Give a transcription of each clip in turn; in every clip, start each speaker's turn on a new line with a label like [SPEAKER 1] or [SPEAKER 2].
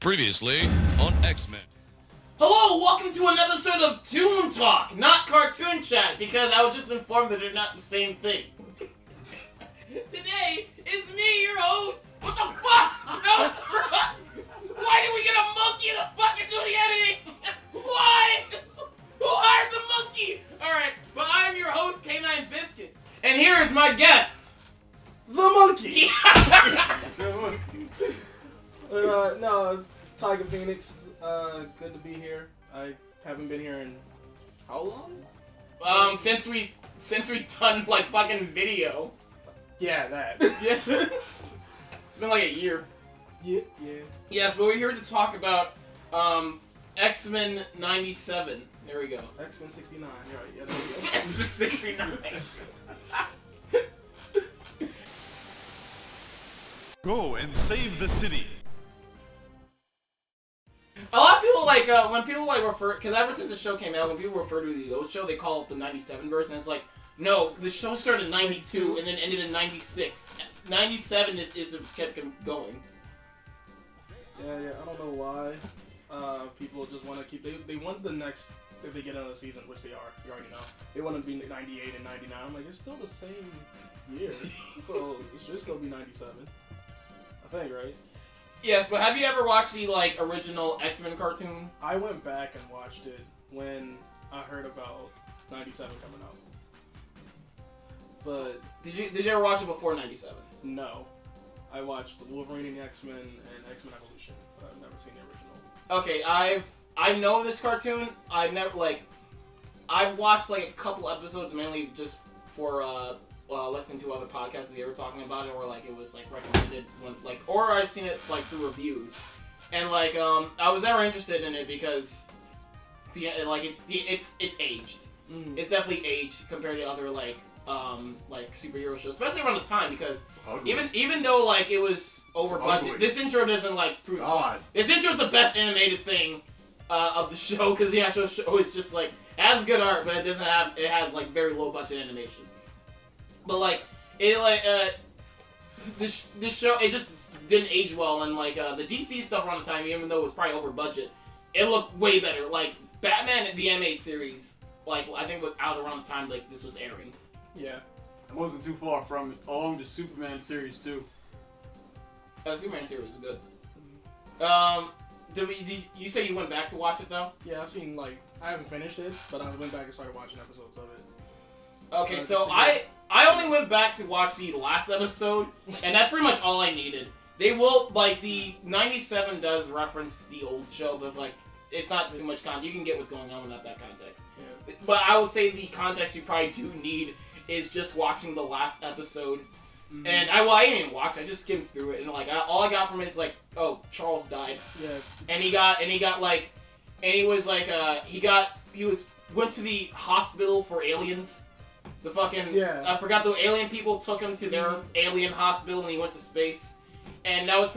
[SPEAKER 1] Previously on X-Men.
[SPEAKER 2] Hello, welcome to an episode of Toon Talk, not Cartoon Chat, because I was just informed that they're not the same thing. Today is me, your host. What the fuck? That was wrong. Why did we get a monkey to fucking do the editing? Why? Who hired the monkey? Alright, but I'm your host, K9 Biscuits. And here is my guest.
[SPEAKER 3] The monkey! No, Tiger Phoenix, good to be here. I haven't been here in how long?
[SPEAKER 2] Since we done like fucking video.
[SPEAKER 3] Yeah, that.
[SPEAKER 2] Yeah. It's been like a year.
[SPEAKER 3] Yeah.
[SPEAKER 2] Yes, but we're here to talk about X-Men 97. There we go.
[SPEAKER 3] X-Men 69, right, yeah, there we go.
[SPEAKER 2] X-Men 69.
[SPEAKER 1] Go and save the city.
[SPEAKER 2] A lot of people when people refer, because ever since the show came out, when people refer to the old show, they call it the 97 version. It's like, no, the show started in 92 and then ended in 96. 97 is kept going.
[SPEAKER 3] Yeah, I don't know why. People just want to keep, they want the next, if they get another season, which they are, you already know. They want to be 98 and 99. I'm like, it's still the same year, so it should still be 97. I think, right?
[SPEAKER 2] Yes, but have you ever watched the original X-Men cartoon?
[SPEAKER 3] I went back and watched it when I heard about 97 coming out. But
[SPEAKER 2] Did you ever watch it before 97?
[SPEAKER 3] no, I watched the Wolverine and the X-Men and X-Men Evolution, but I've never seen the original.
[SPEAKER 2] Okay, I know this cartoon. I've never I've watched a couple episodes mainly just for listening to other podcasts that they were talking about it, or it was recommended when or I've seen it through reviews, and I was never interested in it because it's aged. It's definitely aged compared to other superhero shows, especially around the time, because even though it was over budget, this intro doesn't prove God. This intro is the best animated thing of the show, because the actual show is just has good art, but it has very low budget animation. But this show, it just didn't age well, and the DC stuff around the time, even though it was probably over budget, it looked way better. Batman the animated series, I think was out around the time this was airing.
[SPEAKER 3] Yeah.
[SPEAKER 4] It wasn't too far from it, along the Superman series too.
[SPEAKER 2] Superman series was good. Did you say you went back to watch it though?
[SPEAKER 3] Yeah, I've seen I haven't finished it, but I went back and started watching episodes of it.
[SPEAKER 2] Okay, so I only went back to watch the last episode, and that's pretty much all I needed. They will, the 97 does reference the old show, but it's not too much context. You can get what's going on without that context. Yeah. But I would say the context you probably do need is just watching the last episode. Mm-hmm. And I didn't even watch, I just skimmed through it, and all I got from it is oh, Charles died. Yeah. And he went to the hospital for aliens. The fucking, I forgot, the alien people took him to their alien hospital, and he went to space. And that was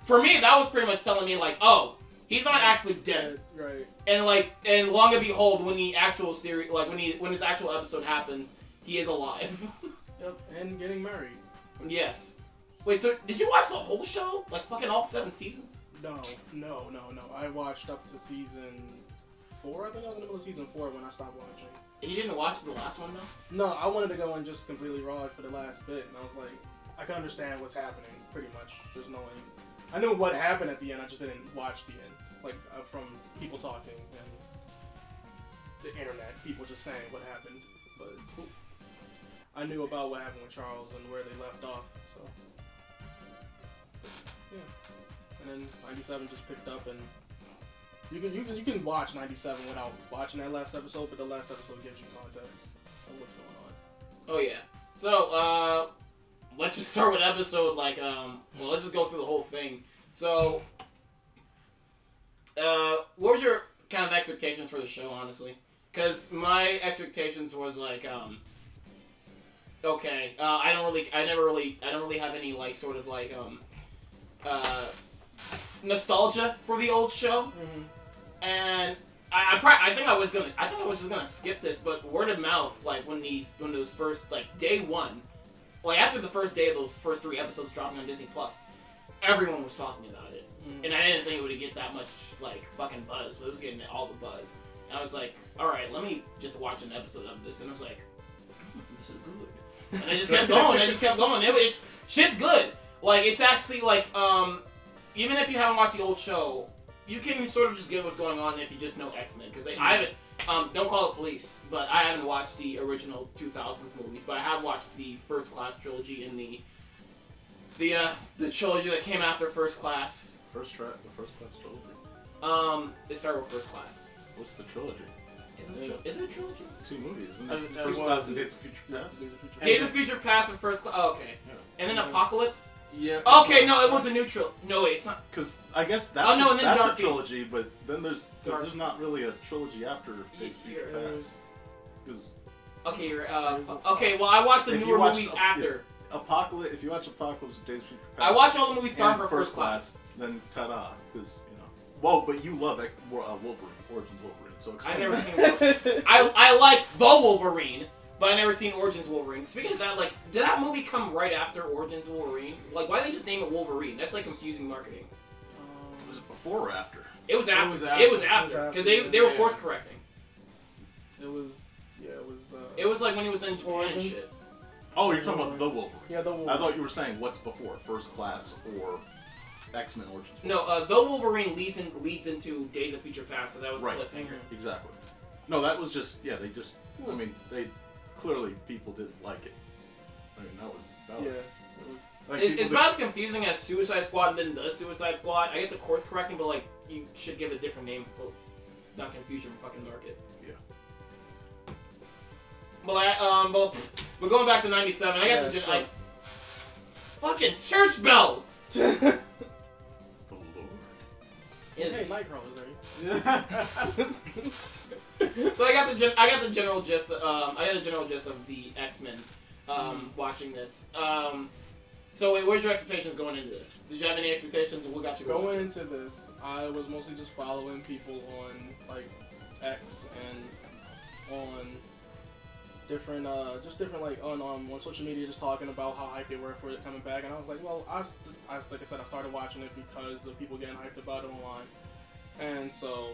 [SPEAKER 2] for me, that was pretty much telling me oh, he's not actually dead.
[SPEAKER 3] Right.
[SPEAKER 2] And long and behold, when the actual series, when his actual episode happens, he is alive.
[SPEAKER 3] Yep, and getting married.
[SPEAKER 2] Yes. Wait, so did you watch the whole show? Fucking all 7 seasons?
[SPEAKER 3] No. I watched up to season 4. I think I was in the middle of season 4 when I stopped watching.
[SPEAKER 2] You didn't watch the last one, though?
[SPEAKER 3] No, I wanted to go in just completely raw for the last bit, and I was I can understand what's happening, pretty much. There's no way. I knew what happened at the end, I just didn't watch the end. From people talking and the internet, people just saying what happened. But I knew about what happened with Charles and where they left off, so. Yeah. And then 97 just picked up, and you can watch 97 without watching that last episode, but the last episode gives you context of what's going on.
[SPEAKER 2] Oh yeah. So let's just start with episode let's just go through the whole thing. So what were your kind of expectations for the show, honestly? Because my expectations was okay, I don't really have any nostalgia for the old show. Mm-hmm. And I think I was just gonna skip this, but word of mouth, when those first day one, after the first day of those first 3 episodes dropping on Disney Plus, everyone was talking about it, and I didn't think it would really get that much like fucking buzz, but it was getting all the buzz. And I was like, all right, let me just watch an episode of this, and I was like, this is good. And I just kept going. Shit's good. Like, it's actually like, even if you haven't watched the old show, you can sort of just get what's going on if you just know X-Men, because I haven't. Don't call it police, but I haven't watched the original 2000s movies, but I have watched the First Class trilogy and the trilogy that came after First Class.
[SPEAKER 5] The First Class trilogy.
[SPEAKER 2] It started with First Class.
[SPEAKER 5] What's the trilogy?
[SPEAKER 2] Is it a trilogy?
[SPEAKER 5] 2 movies, isn't
[SPEAKER 4] And-
[SPEAKER 5] it?
[SPEAKER 4] and
[SPEAKER 5] First
[SPEAKER 4] what
[SPEAKER 5] Class
[SPEAKER 4] was
[SPEAKER 5] and
[SPEAKER 4] it?
[SPEAKER 5] Days of Future Past.
[SPEAKER 2] Days of Future Past and First Class. Oh, okay.
[SPEAKER 5] Yeah.
[SPEAKER 2] And then Apocalypse.
[SPEAKER 4] Yeah.
[SPEAKER 2] Okay, no, it was a new trilogy. No, wait, it's not.
[SPEAKER 5] Because I guess that's,
[SPEAKER 2] Oh, no, and then
[SPEAKER 5] that's a
[SPEAKER 2] Dark Fate.
[SPEAKER 5] trilogy, but then there's
[SPEAKER 2] Dark-
[SPEAKER 5] not really a trilogy after Days of Future
[SPEAKER 2] You're-
[SPEAKER 5] Past. 'Cause
[SPEAKER 2] Okay, okay. Well, I watched the
[SPEAKER 5] If you
[SPEAKER 2] newer
[SPEAKER 5] watch
[SPEAKER 2] movies
[SPEAKER 5] the-
[SPEAKER 2] after.
[SPEAKER 5] Apocalypse, if you watch Apocalypse and Days of Future Past,
[SPEAKER 2] I watched all the movies starting
[SPEAKER 5] and
[SPEAKER 2] for First Class.
[SPEAKER 5] then ta-da, because well, but you love Wolverine, Origins Wolverine, so
[SPEAKER 2] I've
[SPEAKER 5] explain
[SPEAKER 2] never
[SPEAKER 5] that.
[SPEAKER 2] seen Wolverine. I like the Wolverine, but I never seen Origins Wolverine. Speaking of that, like, did that movie come right after Origins Wolverine? Like, why did they just name it Wolverine? That's like confusing marketing.
[SPEAKER 5] Was it before or after?
[SPEAKER 2] It was after.
[SPEAKER 4] was
[SPEAKER 2] It was
[SPEAKER 4] after.
[SPEAKER 2] after because they were
[SPEAKER 4] Yeah.
[SPEAKER 2] course correcting.
[SPEAKER 3] It was.
[SPEAKER 2] It was like when he was in Japan and
[SPEAKER 3] Origins?
[SPEAKER 2] shit.
[SPEAKER 5] Oh, you're talking about the Wolverine.
[SPEAKER 3] Yeah, the Wolverine.
[SPEAKER 5] I thought you were saying what's before, First Class or X-Men Origins Wolverine.
[SPEAKER 2] No, the Wolverine leads into Days of Future Past, so that was
[SPEAKER 5] Right.
[SPEAKER 2] the cliffhanger.
[SPEAKER 5] Exactly. No, that was just, they just, I mean, clearly people didn't like it. I mean, that was.
[SPEAKER 3] Yeah. It was.
[SPEAKER 5] Like,
[SPEAKER 2] It's
[SPEAKER 5] people
[SPEAKER 2] not as confusing as Suicide Squad and then the Suicide Squad. I get the course correcting, but like you should give it a different name, for not confuse your fucking market.
[SPEAKER 5] Yeah.
[SPEAKER 2] But going back to '97, I got
[SPEAKER 3] Yeah,
[SPEAKER 2] to
[SPEAKER 3] sure.
[SPEAKER 2] fucking church bells.
[SPEAKER 5] The Lord.
[SPEAKER 3] Hey, Nightcrawler's there.
[SPEAKER 2] So I got the general gist. I got a general gist of the X-Men. Watching this. So wait, where's your expectations going into this? Did you have any expectations, or what got you
[SPEAKER 3] Going into this, I was mostly just following people on like X and on different, like on social media, just talking about how hyped they were for it coming back. And I was like, well, like I said, I started watching it because of people getting hyped about it online, and so.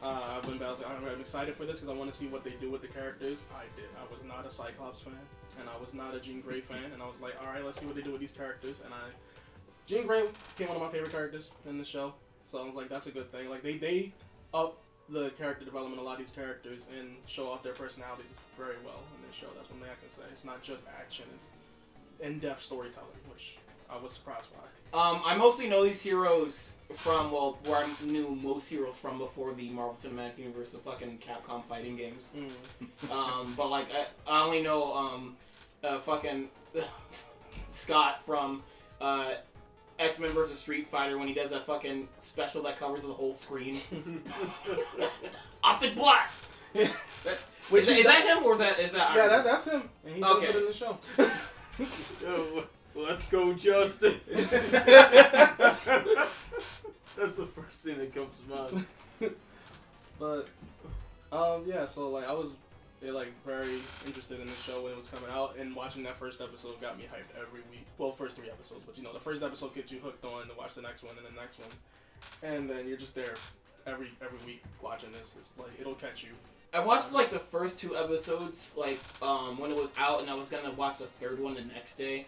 [SPEAKER 3] I went back. I was like, I'm excited for this because I want to see what they do with the characters. I did. I was not a Cyclops fan, and I was not a Jean Grey fan, and I was like, all right, let's see what they do with these characters. And Jean Grey became one of my favorite characters in the show, so I was like, that's a good thing. Like they up the character development of a lot of these characters and show off their personalities very well in this show. That's one thing I can say. It's not just action; it's in-depth storytelling, which I was surprised by.
[SPEAKER 2] I mostly know these heroes from, well, where I knew most heroes from before the Marvel Cinematic Universe, the fucking Capcom fighting games. But like, I only know, fucking Scott from, X-Men vs. Street Fighter when he does that fucking special that covers the whole screen. Optic Blast! Is that him or is that
[SPEAKER 3] Yeah,
[SPEAKER 2] Iron Man?
[SPEAKER 3] that's him, and he does
[SPEAKER 2] Okay.
[SPEAKER 3] it in the show.
[SPEAKER 4] Yo, let's go, Justin. That's the first thing that comes to mind.
[SPEAKER 3] But yeah, so like I was very interested in the show when it was coming out, and watching that first episode got me hyped every week. Well, first 3 episodes, but the first episode gets you hooked on to watch the next one and the next one, and then you're just there every week watching this. It's like it'll catch you.
[SPEAKER 2] I watched like the first 2 episodes when it was out, and I was gonna watch the 3rd one the next day.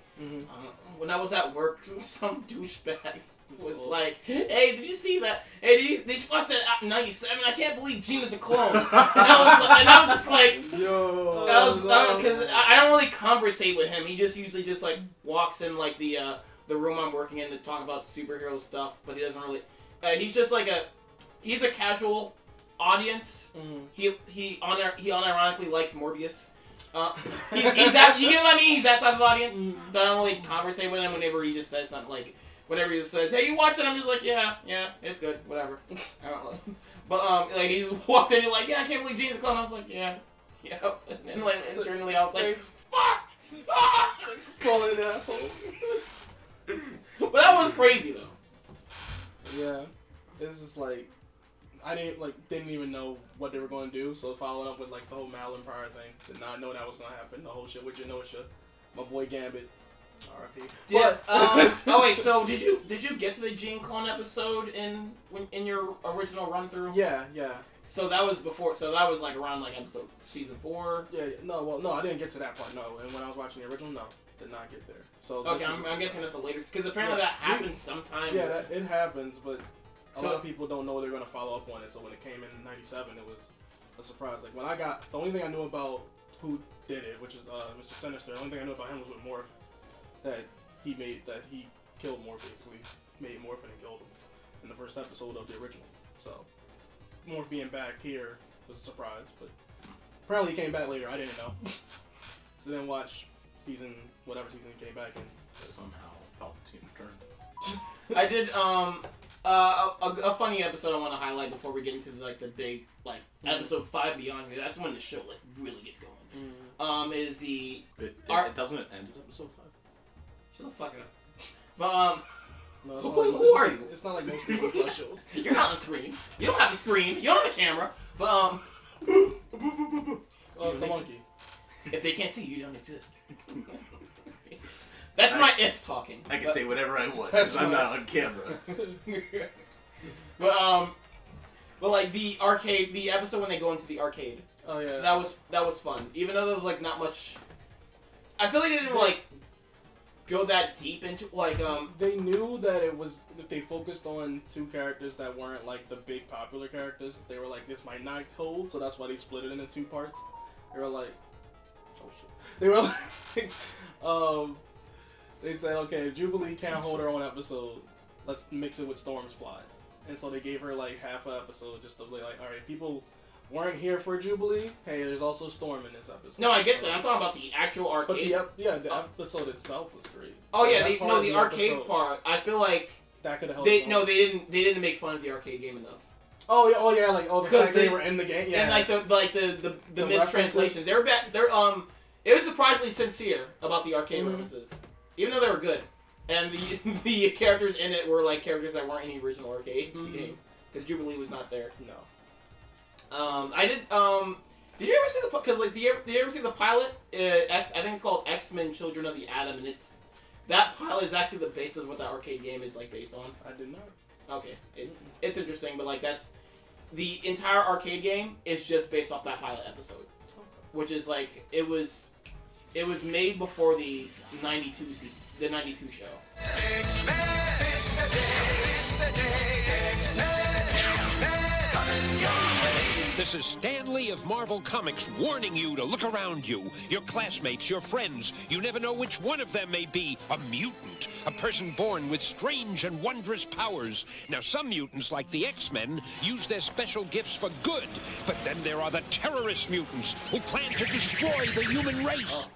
[SPEAKER 2] When I was at work, some douchebag was like, "Hey, did you see that? Hey, did you watch that '97? I can't believe Gina's a clone." And I was just like,
[SPEAKER 4] Yo.
[SPEAKER 2] because I don't really conversate with him. He just usually just like walks in like the room I'm working in to talk about superhero stuff, but he doesn't really. He's just like he's a casual audience. He unironically likes Morbius. He's that, you get what I mean? He's that type of audience. So I don't really conversate with him whenever he just says something like, whenever he just says, "Hey, you watch it?" I'm just like, yeah, it's good, whatever. I don't know. But like he just walked in and like, "Yeah, I can't believe Gene's a clone." I was like, yeah. And then like internally I was like, "Fuck!"
[SPEAKER 3] Calling an asshole.
[SPEAKER 2] But that was crazy though.
[SPEAKER 3] Yeah, it's just like I didn't even know what they were going to do. So following up with like the whole Mal and Pryor thing, did not know that was going to happen. The whole shit with Genosha, my boy Gambit, R.I.P.
[SPEAKER 2] Oh wait, so did you get to the Gene Clone episode in your original run through?
[SPEAKER 3] Yeah.
[SPEAKER 2] So that was before. So that was like around like episode season 4.
[SPEAKER 3] Yeah. No, I didn't get to that part. No, and when I was watching the original, no, did not get there. So
[SPEAKER 2] okay, I'm guessing that's a later because apparently that happens sometime.
[SPEAKER 3] Yeah, it happens, but a
[SPEAKER 2] So-
[SPEAKER 3] lot of people don't know they're gonna follow up on it. So when it came in '97, it was a surprise. Like when I got the only thing I knew about who did it, which is Mr. Sinister. The only thing I knew about him was with Morph, that he killed Morph, basically made Morph and killed him in the first episode of the original. So Morph being back here was a surprise, but apparently he came back later. I didn't know. So then watch whatever season he came back in.
[SPEAKER 5] Somehow Palpatine returned.
[SPEAKER 2] I did a funny episode I want to highlight before we get into like the big like episode 5 beyond. That's when the show like really gets going. Is the
[SPEAKER 5] It doesn't it end at episode 5?
[SPEAKER 2] shut the fuck up. But
[SPEAKER 3] No,
[SPEAKER 2] Who are you?
[SPEAKER 3] It's not like most Disney Plus shows.
[SPEAKER 2] you're not on the screen. You don't have the screen. You don't have the camera. But
[SPEAKER 3] Oh, it's the monkey.
[SPEAKER 2] If they can't see you, you don't exist. That's my if talking.
[SPEAKER 5] I can say whatever I want because I'm not on camera.
[SPEAKER 2] But like the arcade, the episode when they go into the arcade,
[SPEAKER 3] Oh yeah.
[SPEAKER 2] that was fun. Even though there was like not much, I feel like they didn't like go that deep into like
[SPEAKER 3] They knew that if they focused on 2 characters that weren't like the big popular characters, they were like, this might not hold, so that's why they split it into 2 parts. They were like, oh shit. They were like, they said, okay, if Jubilee can't hold her own episode, let's mix it with Storm's plot. And so they gave her like half an episode just to be like, alright, people weren't here for Jubilee. Hey, there's also Storm in this episode.
[SPEAKER 2] no, I get that. I'm talking about the actual
[SPEAKER 3] But
[SPEAKER 2] arcade.
[SPEAKER 3] the episode itself was great.
[SPEAKER 2] Oh yeah,
[SPEAKER 3] That part of
[SPEAKER 2] the arcade
[SPEAKER 3] episode,
[SPEAKER 2] part. I feel like
[SPEAKER 3] that could have helped.
[SPEAKER 2] they didn't make fun of the arcade game enough.
[SPEAKER 3] Oh yeah, like the
[SPEAKER 2] Because
[SPEAKER 3] fact they were in the game. Yeah.
[SPEAKER 2] And like the
[SPEAKER 3] The
[SPEAKER 2] mistranslations.
[SPEAKER 3] references.
[SPEAKER 2] It was surprisingly sincere about the arcade
[SPEAKER 3] Mhm.
[SPEAKER 2] references, even though they were good. And the characters in it were like characters that weren't in the original arcade game because Jubilee was not there.
[SPEAKER 3] No.
[SPEAKER 2] I did. Did you ever see the? Because like, did you ever see the pilot? I think it's called X-Men: Children of the Atom, and that pilot is actually the basis of what that arcade game is like based on.
[SPEAKER 3] I did not.
[SPEAKER 2] Okay, it's interesting, but like that's the entire arcade game is just based off that pilot episode, which is like it was made before the '92 show.
[SPEAKER 6] This is Stan Lee of Marvel Comics warning you to look around you. Your classmates, your friends, you never know which one of them may be a mutant, a person born with strange and wondrous powers. Now, some mutants, like the X-Men, use their special gifts for good, but then there are the terrorist mutants who plan to destroy the human race.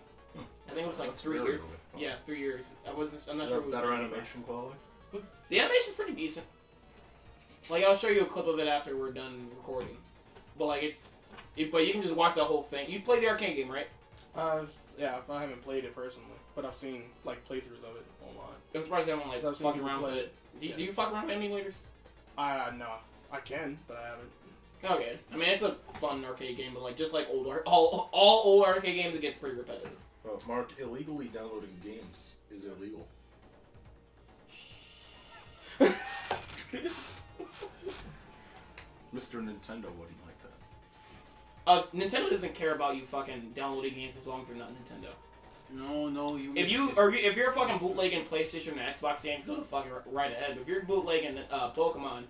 [SPEAKER 2] I think it was like
[SPEAKER 5] That's
[SPEAKER 2] 3
[SPEAKER 5] really
[SPEAKER 2] years.
[SPEAKER 5] cool.
[SPEAKER 2] Yeah, 3 years. I'm not sure. It was
[SPEAKER 5] Better animation quality?
[SPEAKER 2] The animation's pretty decent. Like I'll show you a clip of it after we're done recording. But like but you can just watch the whole thing. You play the arcade game, right?
[SPEAKER 3] Yeah, I haven't played it personally, but I've seen like playthroughs of it online.
[SPEAKER 2] I'm surprised you haven't like
[SPEAKER 3] I've seen
[SPEAKER 2] fucked
[SPEAKER 3] people
[SPEAKER 2] around with
[SPEAKER 3] play
[SPEAKER 2] it.
[SPEAKER 3] it.
[SPEAKER 2] Do you fuck around with emulators?
[SPEAKER 3] No, I can, but I haven't.
[SPEAKER 2] Okay, I mean it's a fun arcade game, but like just like all old arcade games, it gets pretty repetitive.
[SPEAKER 5] Mark, illegally downloading games is illegal. Mr. Nintendo wouldn't like that.
[SPEAKER 2] Nintendo doesn't care about you fucking downloading games as long as they're not Nintendo.
[SPEAKER 4] No, you.
[SPEAKER 2] If you're fucking bootlegging PlayStation and Xbox games, go to fucking right ahead. But if you're bootlegging Pokemon,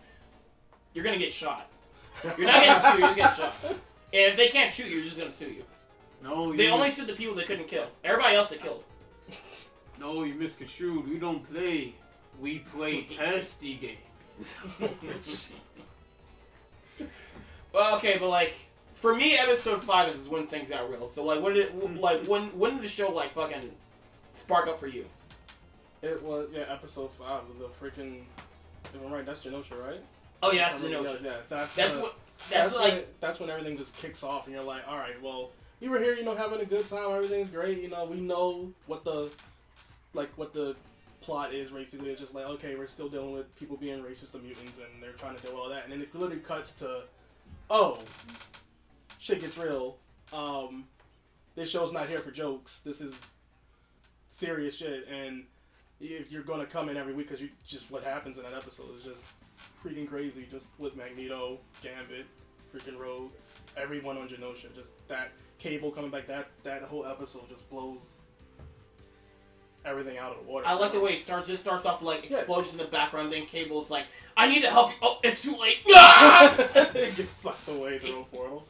[SPEAKER 2] you're gonna get shot. You're not getting sued. You're just getting shot. And if they can't shoot you, you're just gonna sue you.
[SPEAKER 4] No,
[SPEAKER 2] They only sued the people they couldn't kill. Everybody else they killed.
[SPEAKER 4] No, you misconstrued. We don't play. We play testy games.
[SPEAKER 2] Well, okay, but like for me, episode 5 is when things got real. So like, when did the show like fucking spark up for you?
[SPEAKER 3] It was episode 5 of the freaking. If I'm right, that's Genosha, right?
[SPEAKER 2] Oh yeah, that's the notion.
[SPEAKER 3] Yeah, that's when everything just kicks off, and you're like, all right, well, we were here, having a good time, everything's great, we know what the plot is. Basically, it's just like, okay, we're still dealing with people being racist to mutants, and they're trying to do all that, and then it literally cuts to, oh, shit gets real. This show's not here for jokes. This is serious shit, and you're gonna come in every week because you just what happens in that episode is just freaking crazy. Just with Magneto, Gambit, freaking Rogue, everyone on Genosha, just that Cable coming back. That whole episode just blows everything out of the water.
[SPEAKER 2] I like the way it starts. Just starts off with, like, explosions in the background. Then Cable's like, "I need to help you." Oh, it's too late.
[SPEAKER 3] It gets sucked away through a portal.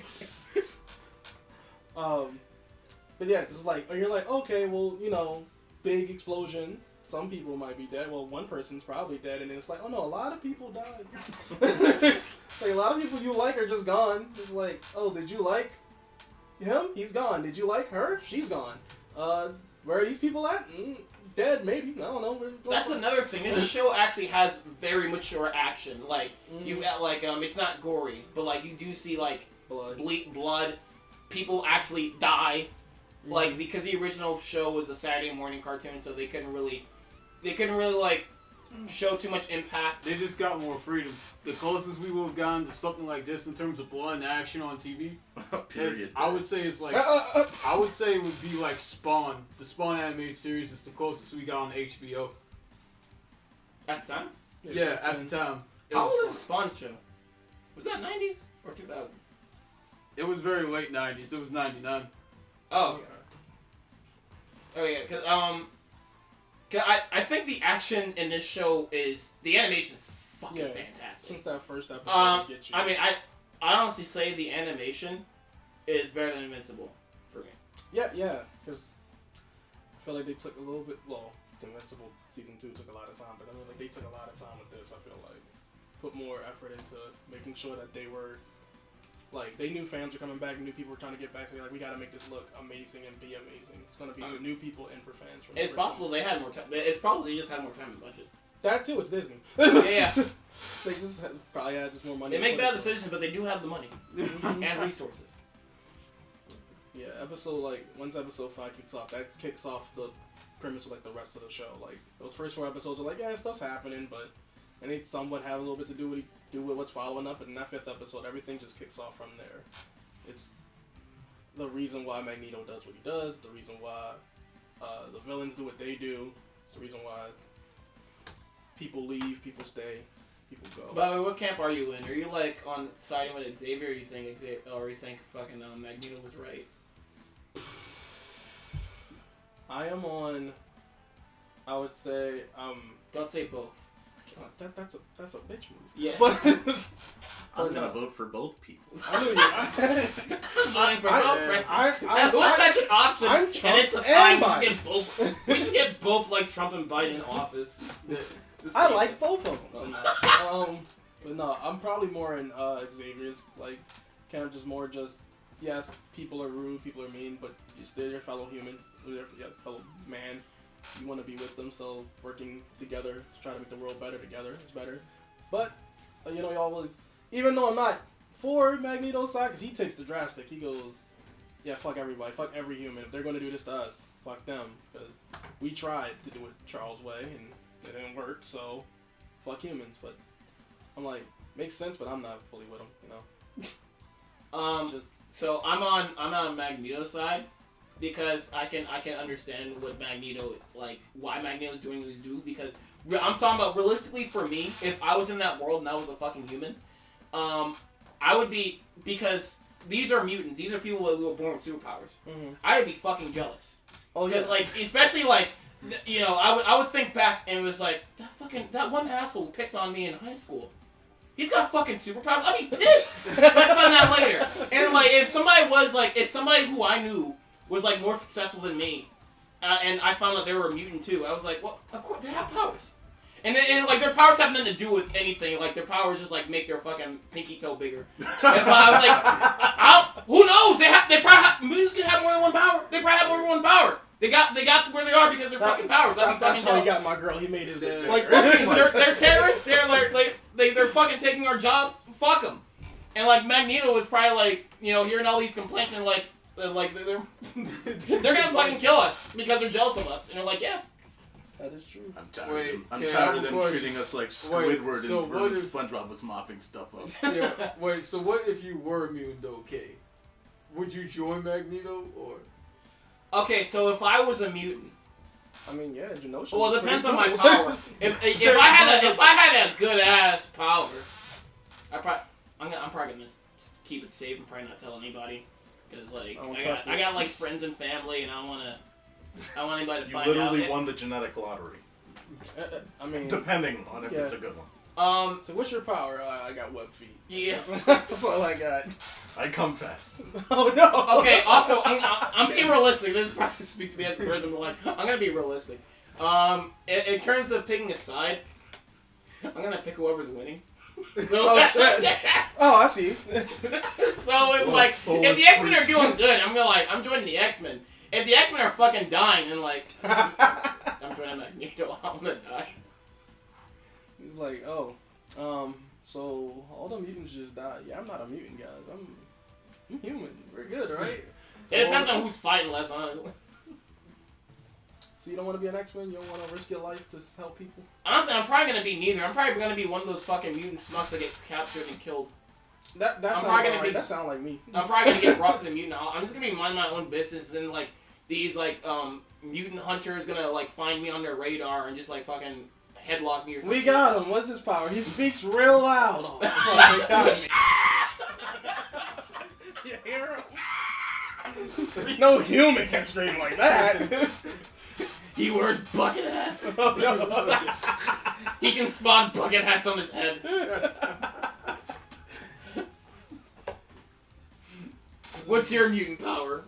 [SPEAKER 3] But yeah, it's like you're like, okay, well, big explosion. Some people might be dead. Well, one person's probably dead, and then it's like, oh no, a lot of people died. Like a lot of people you like are just gone. It's like, oh, did you like him? He's gone. Did you like her? She's gone. Where are these people at? Dead, maybe. I don't know.
[SPEAKER 2] That's another thing. This show actually has very mature action. Like it's not gory, but like you do see like blood. People actually die. Like because the original show was a Saturday morning cartoon, so they couldn't really like show too much impact.
[SPEAKER 4] They just got more freedom. The closest we would have gotten to something like this in terms of blood and action on TV, I would say it's like I would say it would be like Spawn. The Spawn animated series is the closest we got on HBO.
[SPEAKER 2] At the time?
[SPEAKER 4] Yeah, at the time.
[SPEAKER 2] How old is the Spawn show? Was that 90s or 2000s?
[SPEAKER 4] It was very late 90s. It was 99.
[SPEAKER 2] Oh, okay. Oh yeah, cause I think the action in this show the animation is fucking fantastic.
[SPEAKER 3] Since that first episode, get you.
[SPEAKER 2] I mean, I honestly say the animation is better than Invincible for me.
[SPEAKER 3] Yeah, because I feel like they took a little bit. Well, Invincible season 2 took a lot of time, but I mean, like they took a lot of time with this. I feel like put more effort into making sure that they were. Like, they knew fans were coming back, knew people were trying to get back. So they're like, we gotta make this look amazing and be amazing. It's gonna be for new people and for fans.
[SPEAKER 2] It's possible they had more time. It's probably they just had more time and budget.
[SPEAKER 3] That too, it's Disney.
[SPEAKER 2] Yeah.
[SPEAKER 3] They just probably had just more money.
[SPEAKER 2] They make bad decisions, but they do have the money and resources.
[SPEAKER 3] Yeah, once episode 5 kicks off, that kicks off the premise of, like, the rest of the show. Like, those first 4 episodes are like, yeah, stuff's happening, and they somewhat have a little bit to do with what's following up, and in that 5th episode, everything just kicks off from there. It's the reason why Magneto does what he does, the reason why the villains do what they do, it's the reason why people leave, people stay, people go.
[SPEAKER 2] By the way, what camp are you in? Are you, like, on siding with Xavier, or you think fucking Magneto was right?
[SPEAKER 3] I am on, I would say,
[SPEAKER 2] Don't say both.
[SPEAKER 3] That's a bitch move.
[SPEAKER 2] Yeah.
[SPEAKER 3] But
[SPEAKER 5] I'm gonna vote for both people.
[SPEAKER 2] I'm voting for both presidents.
[SPEAKER 3] That's
[SPEAKER 2] an option.
[SPEAKER 3] I'm Trump
[SPEAKER 2] and it's a time
[SPEAKER 3] and
[SPEAKER 2] we just get both. We just get both like Trump and Biden in office.
[SPEAKER 3] I like both of them. But no, I'm probably more in Xavier's, like, kind of just more just, yes, people are rude, people are mean, but they're your fellow human, they're your fellow man. You want to be with them, so working together to try to make the world better together is better. But, you always, even though I'm not for Magneto's side, because he takes the drastic, he goes, yeah, fuck everybody, fuck every human. If they're going to do this to us, fuck them, because we tried to do it Charles' way, and it didn't work, so fuck humans. But I'm like, makes sense, but I'm not fully with him,
[SPEAKER 2] So I'm on Magneto's side. Because I can understand what Magneto, like, why Magneto's doing what he's doing, because I'm talking about realistically for me, if I was in that world and I was a fucking human, I would be, because these are mutants, these are people who were born with superpowers, I would be fucking jealous. Because, like, especially, like, I would think back and it was like, that one asshole who picked on me in high school, he's got fucking superpowers, I'd be pissed if I found out later. And, like, if somebody who I knew was, like, more successful than me, and I found out they were a mutant too, I was like, well, of course, they have powers. And like, their powers have nothing to do with anything. Like, their powers just, like, make their fucking pinky toe bigger. But I was like, who knows? They probably have, mutants can have more than one power. They probably have more than one power. They got where they are because they're fucking powers.
[SPEAKER 3] That's how he got my girl. He made his dick
[SPEAKER 2] like, fucking, they're terrorists. They're fucking taking our jobs. Fuck them. And, like, Magneto was probably, like, hearing all these complaints and, like they're gonna fucking kill us because they're jealous of us. And they're like, yeah.
[SPEAKER 3] That is true.
[SPEAKER 5] I'm tired of them treating us like Squidward and SpongeBob was mopping stuff up.
[SPEAKER 4] Yeah. Wait, so what if you were a mutant, okay? Would you join Magneto, or?
[SPEAKER 2] Okay, so if I was a mutant,
[SPEAKER 3] I mean, yeah, Genosha.
[SPEAKER 2] Well, it depends on my
[SPEAKER 3] cool.
[SPEAKER 2] power. If I had a good ass power, I'm probably gonna keep it safe and probably not tell anybody, because like I got like friends and family, and I don't want anybody to
[SPEAKER 5] You
[SPEAKER 2] find out.
[SPEAKER 5] literally won the genetic lottery.
[SPEAKER 3] I mean,
[SPEAKER 5] Depending on if it's a good one.
[SPEAKER 3] So what's your power? I got web feet.
[SPEAKER 2] Yeah.
[SPEAKER 3] That's all I got.
[SPEAKER 5] I come fast.
[SPEAKER 3] Oh no.
[SPEAKER 2] Okay. Also, I'm being realistic. This is probably to speak to me as a person, but like I'm gonna be realistic. In terms of picking a side, I'm gonna pick whoever's winning. So,
[SPEAKER 3] Oh shit. Oh, I see.
[SPEAKER 2] So if the X-Men are doing good, I'm joining the X-Men. If the X-Men are fucking dying, then like I'm joining Magneto. I'm gonna die.
[SPEAKER 3] He's like, so all the mutants just died. Yeah, I'm not a mutant, guys. I'm human. We're good, right?
[SPEAKER 2] It depends on who's fighting less, honestly.
[SPEAKER 3] So you don't want to be an X-Men? You don't want to risk your life to help people?
[SPEAKER 2] Honestly, I'm probably gonna be neither. I'm probably gonna be one of those fucking mutant smucks that gets captured and killed.
[SPEAKER 3] That sounds like me.
[SPEAKER 2] I'm probably gonna get brought to the mutant hall. I'm just gonna be minding my own business, and like these mutant hunters gonna like find me on their radar and just like fucking headlock me or something.
[SPEAKER 3] We got him. What's his power? He speaks real loud. Oh, fuck, they got me. You hear him? No human can scream like that.
[SPEAKER 2] He wears bucket hats.
[SPEAKER 3] Oh, no.
[SPEAKER 2] He can spawn bucket hats on his head. What's your mutant power?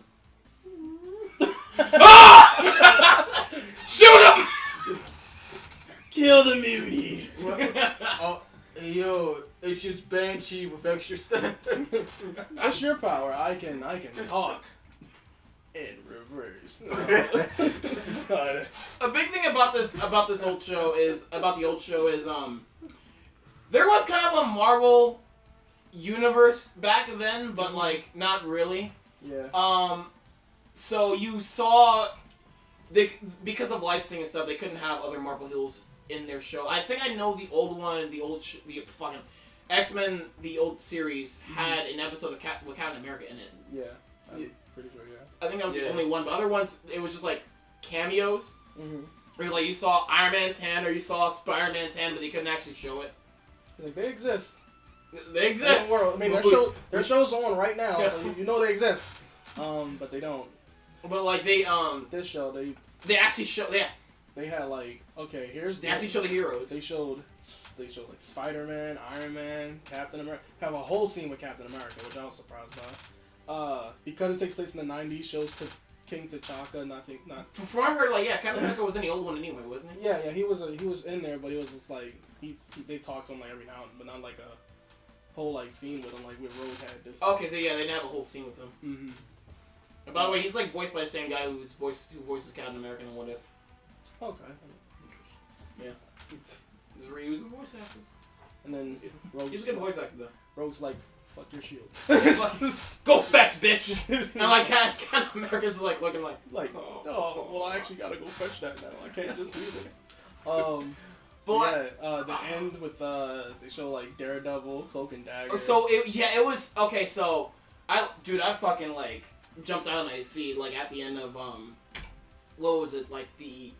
[SPEAKER 2] Shoot him!
[SPEAKER 3] Kill the mutie.
[SPEAKER 4] Yo, it's just Banshee with extra strength.
[SPEAKER 3] What's your power? I can talk in reverse.
[SPEAKER 2] A big thing about the old show is there was kind of a Marvel universe back then, but like not really.
[SPEAKER 3] Yeah.
[SPEAKER 2] So you saw because of licensing and stuff, they couldn't have other Marvel heroes in their show. I think I know the old one, the fucking X-Men, the old series had an episode with Captain America in it.
[SPEAKER 3] Yeah. I'm pretty sure. Yeah.
[SPEAKER 2] I think that was the only one, but other ones it was just like cameos.
[SPEAKER 3] Mm-hmm.
[SPEAKER 2] Where like you saw Iron Man's hand or you saw Spider-Man's hand, but they couldn't actually show it.
[SPEAKER 3] Like they exist.
[SPEAKER 2] They exist.
[SPEAKER 3] I mean, their show's on right now, so you know they exist. But they don't.
[SPEAKER 2] But like they
[SPEAKER 3] this show
[SPEAKER 2] they actually show
[SPEAKER 3] they had like
[SPEAKER 2] they actually show the heroes.
[SPEAKER 3] They showed like Spider-Man, Iron Man, Captain America. Have a whole scene with Captain America, which I was surprised by. Because it takes place in the '90s, shows to King T'Chaka, not.
[SPEAKER 2] From what I heard, like Captain America was in the old one anyway, wasn't he?
[SPEAKER 3] Yeah, he was in there, but it was just like they talked to him like every now and then, but not like a whole like scene with him like with Rogue had this.
[SPEAKER 2] Okay, so yeah, they didn't have a whole scene with him.
[SPEAKER 3] Mm-hmm.
[SPEAKER 2] And by the way, he's like voiced by the same guy who voices Captain America in What If.
[SPEAKER 3] Okay.
[SPEAKER 2] Yeah. Just reusing voice actors.
[SPEAKER 3] And then Rogue's
[SPEAKER 2] he's a good voice actor though.
[SPEAKER 3] Rogue's like, fuck your shield.
[SPEAKER 2] He's like, go fetch, bitch! And like Captain America's like looking like
[SPEAKER 3] oh, well I actually gotta go fetch that now. I can't just leave it. But the end with they show like Daredevil, Cloak and Dagger.
[SPEAKER 2] So it was okay. So I fucking like jumped out of my seat like at the end of what was it, like the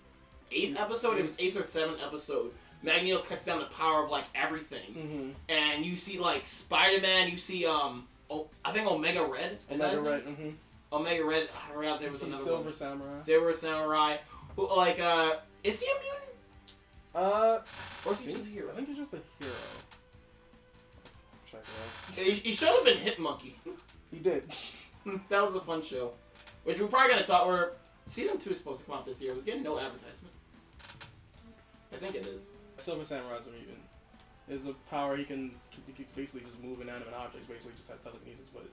[SPEAKER 2] 8th episode? It was 8th or 7th episode. Magneto cuts down the power of like everything, and you see like Spider-Man. You see I think Omega Red.
[SPEAKER 3] Omega Red.
[SPEAKER 2] Omega Red. I forgot there was another
[SPEAKER 3] Silver
[SPEAKER 2] one.
[SPEAKER 3] Samurai.
[SPEAKER 2] Silver Samurai. Who like is he a mutant? Or is he just a hero?
[SPEAKER 3] I think he's just a hero. Check it out.
[SPEAKER 2] He showed up in Hit Monkey.
[SPEAKER 3] He did.
[SPEAKER 2] That was a fun show, which we're probably gonna talk. Or season 2 is supposed to come out this year. It was getting no advertisement. I think it is.
[SPEAKER 3] Silver Samurai's a mutant. Is a power he can basically just move inanimate objects. Basically, just has telekinesis, but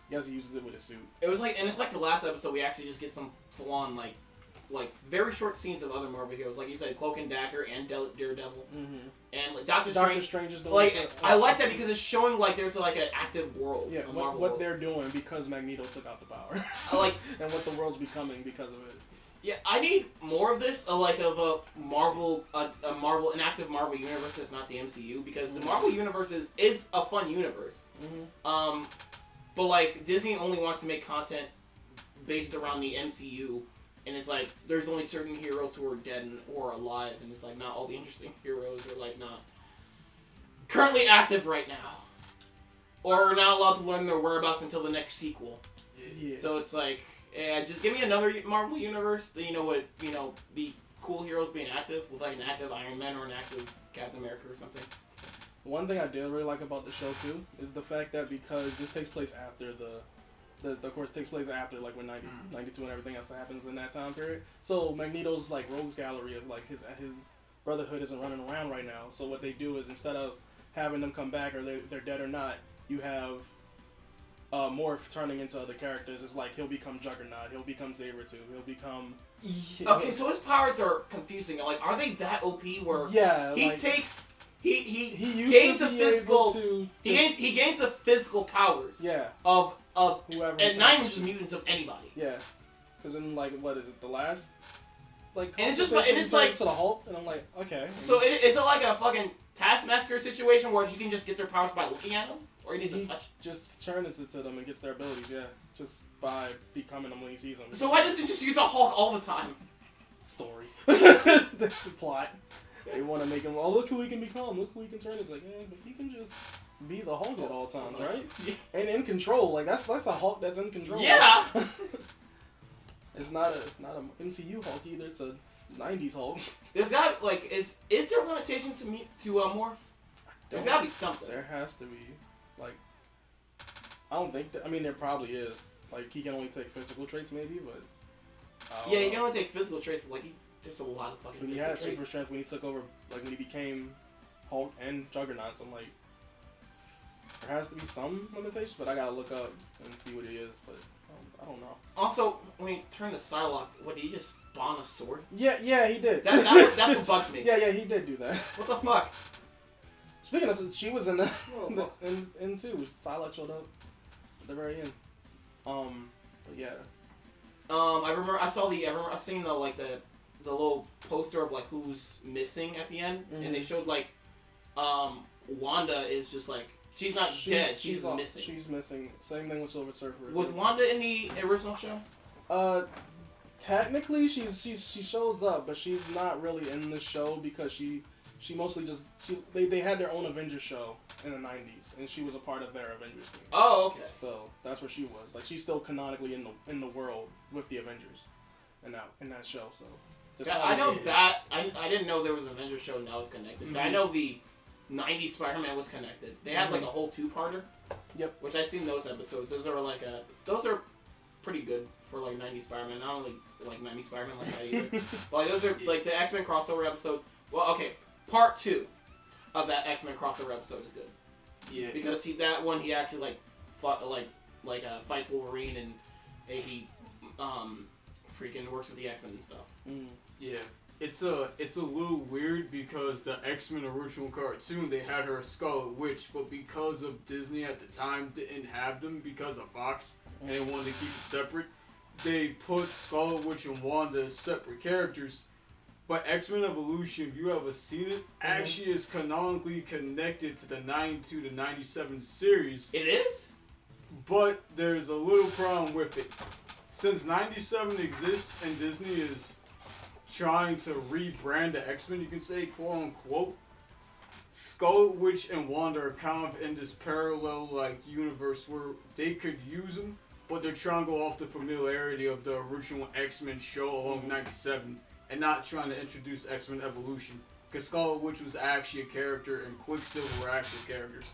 [SPEAKER 3] he also uses it with a suit.
[SPEAKER 2] It was like, and it's like the last episode. We actually just get some full-on like very short scenes of other Marvel heroes, like you said, Cloak and Dagger and Daredevil, and like Doctor Strange is doing like I like that because it's showing like there's like an active world.
[SPEAKER 3] Yeah, what they're doing because Magneto took out the power.
[SPEAKER 2] I like
[SPEAKER 3] and what the world's becoming because of it.
[SPEAKER 2] Yeah, I need more of this, an active Marvel universe that's not the MCU, because the Marvel universe is a fun universe. But like Disney only wants to make content based around the MCU, and it's like there's only certain heroes who are dead or alive, and it's like not all the interesting heroes are like not currently active right now, or we're not allowed to learn their whereabouts until the next sequel.
[SPEAKER 3] Yeah.
[SPEAKER 2] So it's like, just give me another Marvel universe. That, the cool heroes being active with like an active Iron Man or an active Captain America or something.
[SPEAKER 3] One thing I did really like about the show too is the fact that because this takes place after of course takes place after like when 92 and everything else that happens in that time period. So Magneto's like rogues gallery of like his Brotherhood isn't running around right now. So what they do is instead of having them come back or they're dead or not, you have Morph turning into other characters. It's like he'll become Juggernaut, he'll become Sabretooth, he'll become...
[SPEAKER 2] Okay, so his powers are confusing. Like, are they that OP where he
[SPEAKER 3] like,
[SPEAKER 2] takes... He
[SPEAKER 3] gains
[SPEAKER 2] the physical... He gains the physical powers of
[SPEAKER 3] whoever...
[SPEAKER 2] And not even just mutants, of anybody.
[SPEAKER 3] Yeah. Because in, like, what is it, the last... Like,
[SPEAKER 2] and it's like...
[SPEAKER 3] to the Hulk, and I'm like, okay.
[SPEAKER 2] So is it like a fucking Taskmaster situation where he can just get their powers by looking at them? Or he needs to touch?
[SPEAKER 3] Just turns it to them and gets their abilities, yeah. Just by becoming them when he sees them.
[SPEAKER 2] So why doesn't he just use a Hulk all the time?
[SPEAKER 3] Story. The plot. They want to make him, oh, look who he can become, look who he can turn. It's like, but he can just be the Hulk at all times, right? And in control, like that's a Hulk that's in control.
[SPEAKER 2] Yeah.
[SPEAKER 3] It's not a MCU Hulk either. It's a 90s Hulk.
[SPEAKER 2] There's got like is there limitations to Morph? There's gotta be something.
[SPEAKER 3] There has to be. Like, I don't think I mean there probably is. Like he can only take physical traits maybe, but
[SPEAKER 2] yeah, he can only take physical traits, but like there's a lot of fucking.
[SPEAKER 3] When he had super strength when he took over, like when he became Hulk and Juggernaut, so I'm like, there has to be some limitations, but I gotta look up and see what it is. But I don't know.
[SPEAKER 2] Also, when he turned to Psylocke, what, did he just spawn a sword?
[SPEAKER 3] Yeah, he did.
[SPEAKER 2] That's what bugs me.
[SPEAKER 3] Yeah, he did do that.
[SPEAKER 2] What the fuck?
[SPEAKER 3] Speaking of, she was in the in too. Psylocke showed up at the very end. But yeah.
[SPEAKER 2] I seen the little poster of like who's missing at the end, and they showed like, Wanda is just like she's not dead. She's missing.
[SPEAKER 3] She's missing. Same thing with Silver Surfer.
[SPEAKER 2] Was Wanda in the original show?
[SPEAKER 3] Technically she shows up, but she's not really in the show because she mostly just they had their own Avengers show in the 90s, and she was a part of their Avengers team.
[SPEAKER 2] Oh, okay.
[SPEAKER 3] So that's where she was. Like she's still canonically in the world with the Avengers, in that show. So.
[SPEAKER 2] Yeah, I know that. I didn't know there was an Avengers show and that was connected. Mm-hmm. I know the 90s Spider-Man was kind They had like a whole two-parter.
[SPEAKER 3] Yep. Which
[SPEAKER 2] I've seen those episodes. Those are pretty good for like 90s Spider-Man. Not only like 90s Spider-Man like that either. But like, those are like the X-Men crossover episodes. Well, okay, part 2 of that X-Men crossover episode is good.
[SPEAKER 4] Yeah.
[SPEAKER 2] Because he actually like fought fights Wolverine and he freaking works with the X-Men and stuff.
[SPEAKER 3] Mm.
[SPEAKER 4] Yeah. It's a little weird because the X-Men original cartoon, they had her a Scarlet Witch, but because of Disney at the time didn't have them because of Fox, and they wanted to keep it separate, they put Scarlet Witch and Wanda as separate characters. But X-Men Evolution, if you ever seen it, actually is canonically connected to the 92 to 97 series.
[SPEAKER 2] It is?
[SPEAKER 4] But there's a little problem with it. Since 97 exists and Disney is trying to rebrand the X-Men, you can say, quote unquote, Scarlet Witch and Wanda are kind of in this parallel universe where they could use them, but they're trying to go off the familiarity of the original X-Men show along 97 and not trying to introduce X-Men Evolution, because Scarlet Witch was actually a character and Quicksilver were actual characters.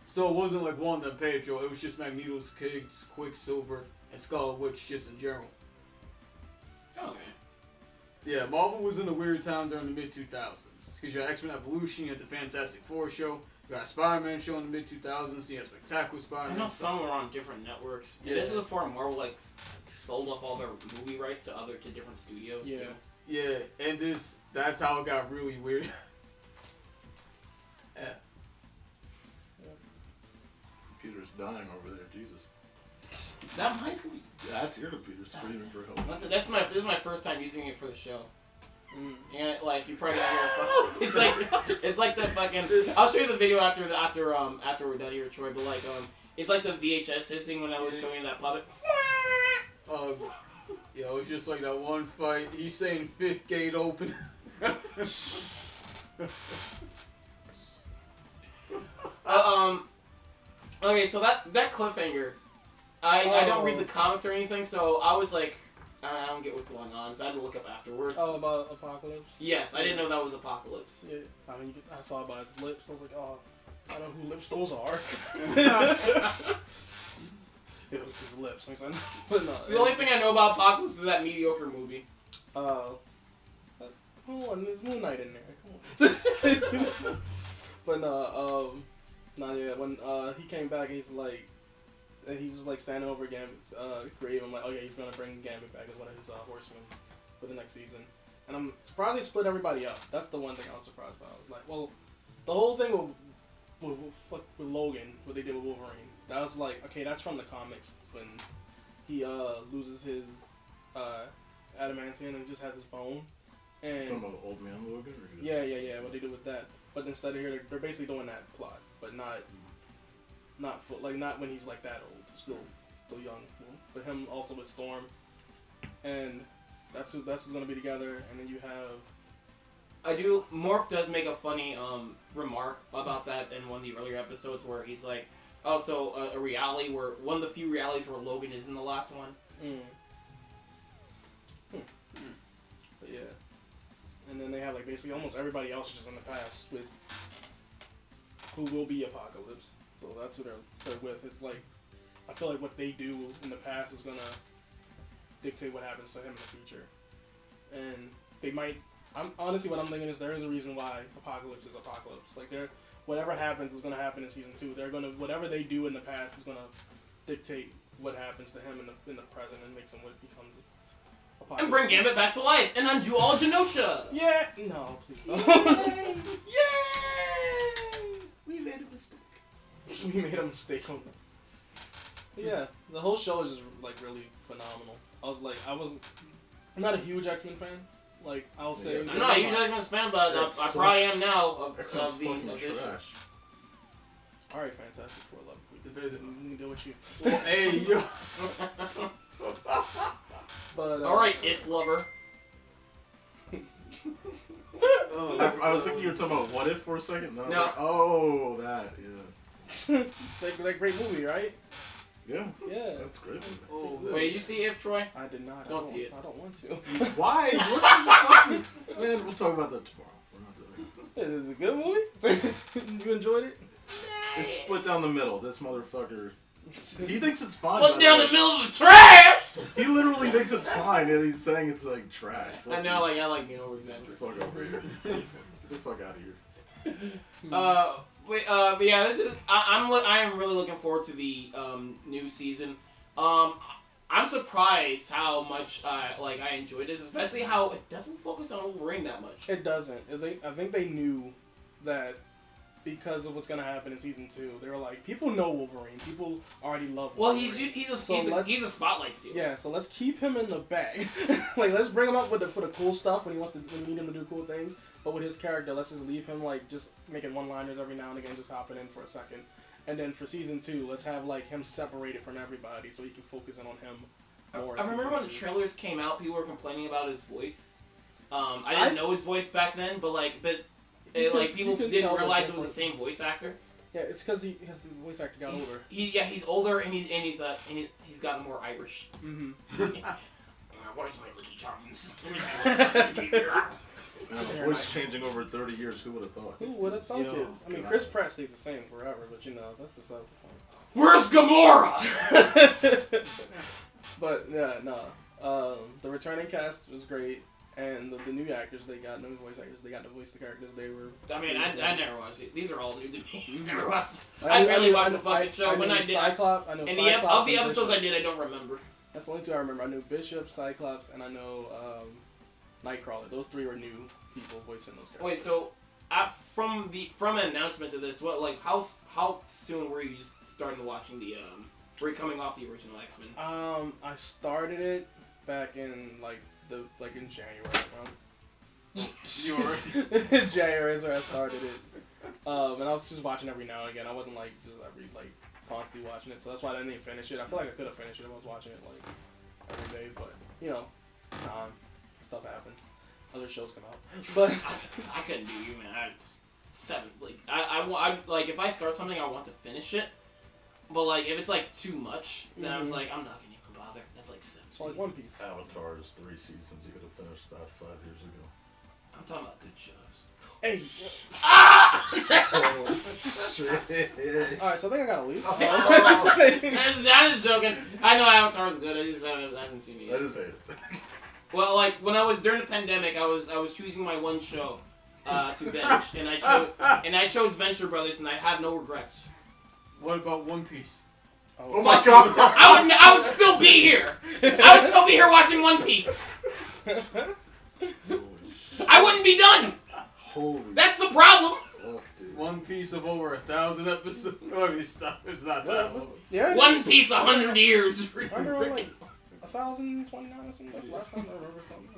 [SPEAKER 4] So it wasn't like Wanda and Pedro, it was just Magneto's kids, Quicksilver, and Scarlet Witch just in general.
[SPEAKER 2] Okay.
[SPEAKER 4] Yeah, Marvel was in a weird time during the mid-2000s. Because you had X-Men Evolution, you had the Fantastic Four show, you got a Spider-Man show in the mid-2000s, you had Spectacular Spider-Man.
[SPEAKER 2] I know some were on different networks. Yeah. This is before Marvel sold off all their movie rights to different studios too.
[SPEAKER 4] Yeah, and that's how it got really weird. Yeah.
[SPEAKER 5] Peter's dying over there, Jesus.
[SPEAKER 2] Is that my screen?
[SPEAKER 5] Yeah, that's your computer screaming for help.
[SPEAKER 2] This is my first time using it for the show. And you probably hear it's like the fucking. I'll show you the video after we're done here, Troy. But it's like the VHS hissing when I was showing you that puppet.
[SPEAKER 4] Yo, it's just like that one fight. He's saying 5th gate open.
[SPEAKER 2] Okay, so that cliffhanger, I don't read the comics or anything, so I was like, I don't get what's going on, so I had to look up afterwards.
[SPEAKER 3] Oh, about Apocalypse?
[SPEAKER 2] Yes, I didn't know that was Apocalypse.
[SPEAKER 3] Yeah, I mean, I saw it by his lips. I was like, oh, I don't know who lips those are. It was his lips. But no,
[SPEAKER 2] The only thing I know about Apocalypse is that mediocre movie.
[SPEAKER 3] Come on, there's Moon Knight in there. Come on. But when he came back, he's just like standing over Gambit's grave. I'm like, oh yeah, he's gonna bring Gambit back as one of his horsemen for the next season. And I'm surprised they split everybody up. That's the one thing I was surprised about. I was like, well, the whole thing with Logan, what they did with Wolverine, that was like, okay, that's from the comics when he loses his adamantium and he just has his bone. And
[SPEAKER 5] talking about the old man Logan? Or
[SPEAKER 3] yeah, what they do with that. But instead of here, they're basically doing that plot, but not when he's like that old, still young. But him also with Storm, and that's who's gonna be together. And then you have
[SPEAKER 2] Morph does make a funny remark about that in one of the earlier episodes where he's like, oh, so a reality where one of the few realities where Logan is in the last one.
[SPEAKER 3] But yeah. And then they have like basically almost everybody else just in the past with who will be Apocalypse. So that's who they're with. It's like I feel like what they do in the past is gonna dictate what happens to him in the future. And they might. Honestly, what I'm thinking is there is a reason why Apocalypse is Apocalypse. Like whatever happens is gonna happen in season 2. They're gonna whatever they do in the past is gonna dictate what happens to him in the present and makes him what becomes. Apocalypse.
[SPEAKER 2] And bring Gambit back to life and undo all Genosha.
[SPEAKER 3] Yeah. No, please don't.
[SPEAKER 2] Yay!
[SPEAKER 3] We made a mistake. We made a mistake on that. But yeah, the whole show is just like really phenomenal. I'm not a huge X-Men fan. Like I'll say,
[SPEAKER 2] I'm not a huge X-Men fan, but I probably am now of
[SPEAKER 5] X-Men's
[SPEAKER 2] the
[SPEAKER 5] fucking
[SPEAKER 2] edition.
[SPEAKER 5] trash.
[SPEAKER 3] all right, Fantastic Four, love. We can deal with you.
[SPEAKER 4] Well, hey, yo.
[SPEAKER 3] But
[SPEAKER 2] All right, If Lover.
[SPEAKER 5] I was thinking you were talking about What If for a second. No.
[SPEAKER 2] No.
[SPEAKER 5] Like, oh, that, yeah.
[SPEAKER 3] that great movie, right?
[SPEAKER 5] Yeah.
[SPEAKER 3] Yeah.
[SPEAKER 5] That's great.
[SPEAKER 4] Oh,
[SPEAKER 2] Wait, did you see If, Troy?
[SPEAKER 3] I did not.
[SPEAKER 2] Don't see it.
[SPEAKER 3] I don't want to.
[SPEAKER 5] Why? What the fuck? Man, we'll talk about that tomorrow. We're not doing it.
[SPEAKER 3] Is it a good movie? You enjoyed it?
[SPEAKER 5] It's split down the middle. This motherfucker. He thinks it's fine.
[SPEAKER 2] Look
[SPEAKER 5] by
[SPEAKER 2] down
[SPEAKER 5] the
[SPEAKER 2] the
[SPEAKER 5] way.
[SPEAKER 2] middle of the trash!
[SPEAKER 5] He literally thinks it's fine, and he's saying it's like trash.
[SPEAKER 2] I know, like, I like being
[SPEAKER 5] Get the
[SPEAKER 2] over-exaggerated.
[SPEAKER 5] fuck over here. Get the fuck out of here.
[SPEAKER 2] But yeah, I am really looking forward to the new season. I'm surprised how much I enjoyed this, especially how it doesn't focus on Wolverine that much.
[SPEAKER 3] It doesn't. I think they knew that because of what's gonna happen in season 2. They were like, people know Wolverine. People already love
[SPEAKER 2] Well,
[SPEAKER 3] Wolverine.
[SPEAKER 2] he's a spotlight stealer.
[SPEAKER 3] Yeah, so let's keep him in the bag. Like, let's bring him up for the cool stuff when we need him to do cool things. But with his character, let's just leave him like just making one-liners every now and again, just hopping in for a second. And then for season 2, let's have like him separated from everybody so he can focus in on him more.
[SPEAKER 2] I remember when the trailers came out, people were complaining about his voice. I didn't know his voice back then, but people didn't realize it was the same voice actor.
[SPEAKER 3] Yeah, it's because the voice actor got older.
[SPEAKER 2] He's older and he's gotten more Irish.
[SPEAKER 3] Mm-hmm.
[SPEAKER 2] Where's my Lucky Charms?
[SPEAKER 5] Voice changing over 30 years, who would have thought?
[SPEAKER 3] Who would have thought it? I mean, Chris Pratt stays the same forever, but that's besides the point.
[SPEAKER 2] Where's Gamora?
[SPEAKER 3] But yeah, no. The returning cast was great, and the new actors they got, new voice actors, they got to voice the characters. They were.
[SPEAKER 2] I mean, I never watched it. These are all new to me. Never watched. I barely watched the fucking show. When I did,
[SPEAKER 3] Cyclops. I know
[SPEAKER 2] and
[SPEAKER 3] Cyclops
[SPEAKER 2] of the
[SPEAKER 3] and
[SPEAKER 2] episodes
[SPEAKER 3] Bishop.
[SPEAKER 2] I did, I don't remember.
[SPEAKER 3] That's the only 2 I remember. I knew Bishop, Cyclops, and I know Nightcrawler. Those 3 were new people voicing those characters.
[SPEAKER 2] Wait, so from an announcement to this, how soon were you just starting watching the were you coming off the original X-Men?
[SPEAKER 3] I started it back in in January.
[SPEAKER 4] You were
[SPEAKER 3] January is where I started it. And I was just watching every now and again. I wasn't constantly watching it, so that's why I didn't even finish it. I feel like I could have finished it if I was watching it every day, but you know, stuff happens. Other shows come out, but
[SPEAKER 2] I couldn't do you, man. I like if I start something, I want to finish it. But like if it's like too much, then I was like, I'm not gonna even bother. That's like 7
[SPEAKER 3] it's like
[SPEAKER 2] seasons.
[SPEAKER 3] One Piece.
[SPEAKER 5] Avatar is 3 seasons. You could have finished that 5 years ago.
[SPEAKER 2] I'm talking about good shows.
[SPEAKER 3] Hey.
[SPEAKER 5] Oh, shit.
[SPEAKER 3] All right, so I think I gotta leave.
[SPEAKER 2] I'm just joking. I know Avatar's good. I just haven't seen it yet.
[SPEAKER 5] I just hate it.
[SPEAKER 2] Well, like when I was during the pandemic, I was choosing my one show to binge, and I chose Venture Brothers, and I have no regrets.
[SPEAKER 4] What about One Piece?
[SPEAKER 5] Oh my god!
[SPEAKER 2] I would still be here. I would still be here watching One Piece. I wouldn't be done.
[SPEAKER 5] Holy.
[SPEAKER 2] That's the problem.
[SPEAKER 5] Fuck, dude.
[SPEAKER 4] One Piece of over 1,000 episodes. I mean, stop. It's not that long.
[SPEAKER 3] Yeah.
[SPEAKER 2] One Piece 100 years.
[SPEAKER 3] Remember like 1,029 or something? That's the last time I remember something.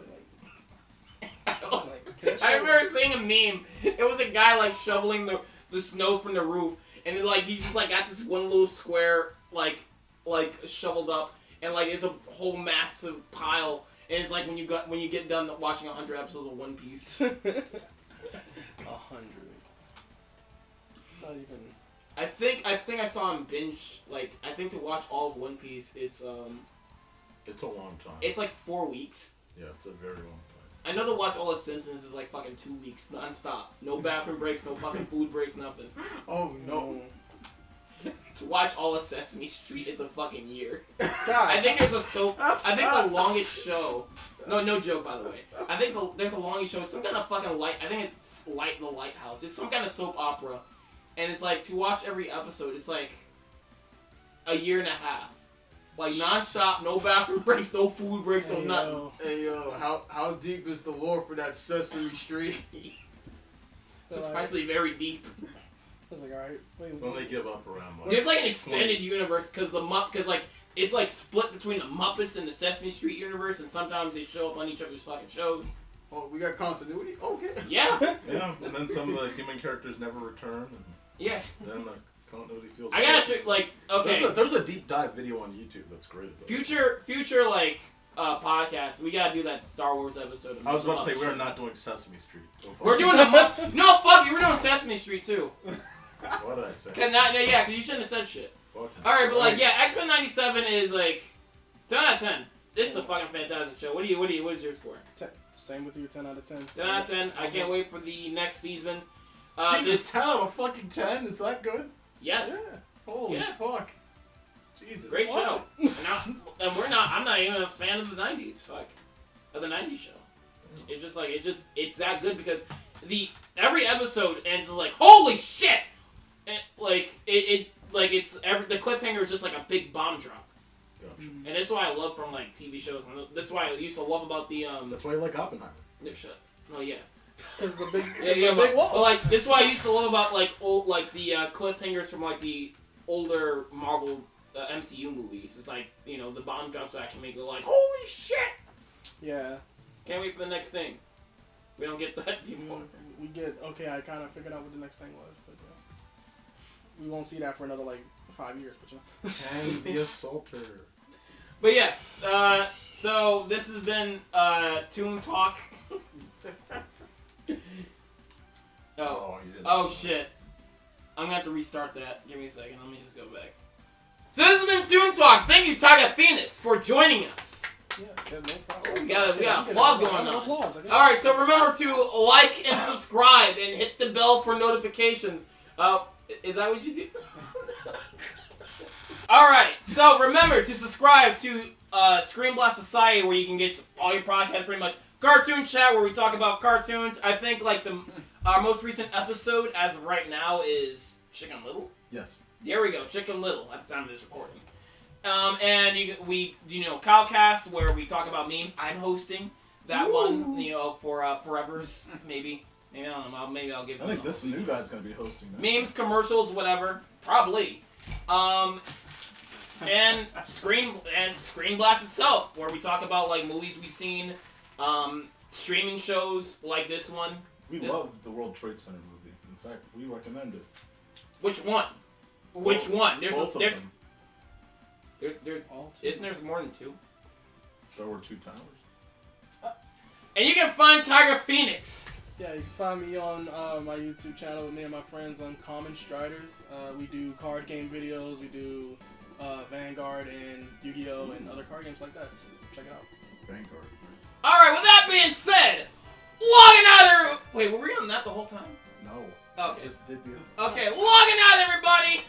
[SPEAKER 2] I remember seeing a meme. It was a guy like shoveling the snow from the roof, and like he's just like got this one little square like shoveled up, and like it's a whole massive pile. And it's like when you get done watching 100 episodes of One Piece.
[SPEAKER 3] 100. Not even.
[SPEAKER 2] I think I saw him binge like I think to watch all of One Piece it's
[SPEAKER 5] a long time.
[SPEAKER 2] it's like 4 weeks.
[SPEAKER 5] Yeah, it's a very long time.
[SPEAKER 2] I know to watch all of Simpsons is like fucking 2 weeks nonstop. No bathroom breaks, no fucking food breaks, nothing.
[SPEAKER 4] Oh no.
[SPEAKER 2] To watch all of Sesame Street is a fucking year.
[SPEAKER 3] God.
[SPEAKER 2] I think there's a soap. I think the longest show. No joke by the way. I think there's a longest show. It's some kind of fucking light. I think it's the Lighthouse. It's some kind of soap opera, and it's like to watch every episode. It's like a year and a half, like nonstop. No bathroom breaks, no food breaks, no nothing.
[SPEAKER 4] Hey yo, how deep is the lore for that Sesame Street?
[SPEAKER 2] Surprisingly very deep.
[SPEAKER 3] I was like, alright.
[SPEAKER 5] When they give up around like...
[SPEAKER 2] There's like an expanded universe because like it's like split between the Muppets and the Sesame Street universe, and sometimes they show up on each other's fucking shows.
[SPEAKER 4] Oh, we got continuity? Okay.
[SPEAKER 2] Yeah.
[SPEAKER 5] Yeah, and then some of the human characters never return, and
[SPEAKER 2] Yeah.
[SPEAKER 5] then the continuity feels...
[SPEAKER 2] I gotta show, like, okay.
[SPEAKER 5] There's a deep dive video on YouTube that's great.
[SPEAKER 2] Future like podcast. We gotta do that Star Wars episode.
[SPEAKER 5] I was about to say we're not doing Sesame Street.
[SPEAKER 2] We're doing the no fuck you. We're doing Sesame Street too.
[SPEAKER 5] What did I say?
[SPEAKER 2] Because you shouldn't have said shit. All right, but like X-Men '97 is like 10 out of 10. It's a fucking fantastic show. What is your score?
[SPEAKER 3] 10. Same with you. 10 out of 10.
[SPEAKER 2] 10 out of 10. I can't wait for the next season.
[SPEAKER 5] Jesus, 10 out of fucking 10. Is that good?
[SPEAKER 2] Yes.
[SPEAKER 3] Yeah.
[SPEAKER 4] Holy fuck.
[SPEAKER 5] Jesus.
[SPEAKER 2] Great show. I'm not even a fan of the '90s. Fuck, of the '90s show. It's just like it's that good because every episode ends with like holy shit, and the cliffhanger is just like a big bomb drop.
[SPEAKER 5] Gotcha.
[SPEAKER 2] And that's what I love from like TV shows. And that's why I used to love about the
[SPEAKER 5] That's why you like Oppenheimer.
[SPEAKER 2] No, shut. No, yeah.
[SPEAKER 3] Because the big,
[SPEAKER 2] big wall. But like this is why I used to love about like old the cliffhangers from like the older Marvel MCU movies. It's like the bomb drops will actually make it like holy shit.
[SPEAKER 3] Yeah.
[SPEAKER 2] Can't wait for the next thing. We don't get that anymore.
[SPEAKER 3] We get okay. I kind of figured out what the next thing was, but we won't see that for another like 5 years. But
[SPEAKER 5] Can be a salter.
[SPEAKER 2] But yes, so this has been Toon Talk. Oh shit! I'm gonna have to restart that. Give me a second. Let me just go back. So this has been Toon Talk. Thank you, Taga Phoenix, for joining us.
[SPEAKER 3] yeah, no problem.
[SPEAKER 2] We got applause going on. All right, so remember to like and subscribe and hit the bell for notifications. Is that what you do? All right, so remember to subscribe to ScreenBlast Society, where you can get all your podcasts pretty much. Cartoon Chat, where we talk about cartoons. I think like our most recent episode as of right now is Chicken Little.
[SPEAKER 5] Yes.
[SPEAKER 2] There we go, Chicken Little at the time of this recording. And we Cowcast, where we talk about memes. I'm hosting that one, for Forever's maybe. Maybe I don't know. Maybe I'll give.
[SPEAKER 5] I think this new guy's gonna be hosting that.
[SPEAKER 2] Memes, commercials, whatever. Probably. And ScreenBlast itself, where we talk about like movies we've seen, streaming shows like this one.
[SPEAKER 5] We love the World Trade Center movie. In fact, we recommend it.
[SPEAKER 2] Which one? Which one?
[SPEAKER 5] Both of them.
[SPEAKER 2] There's isn't there more than two?
[SPEAKER 5] There were 2 towers.
[SPEAKER 2] And you can find Tiger Phoenix.
[SPEAKER 3] Yeah, you can find me on my YouTube channel with me and my friends on Common Striders. We do card game videos. We do Vanguard and Yu-Gi-Oh! And other card games like that. So check it out.
[SPEAKER 5] Vanguard.
[SPEAKER 2] Alright, with that being said, logging out. Wait, were we on that the whole time?
[SPEAKER 5] No.
[SPEAKER 2] Okay.
[SPEAKER 5] Just did the.
[SPEAKER 2] Okay, logging out, everybody.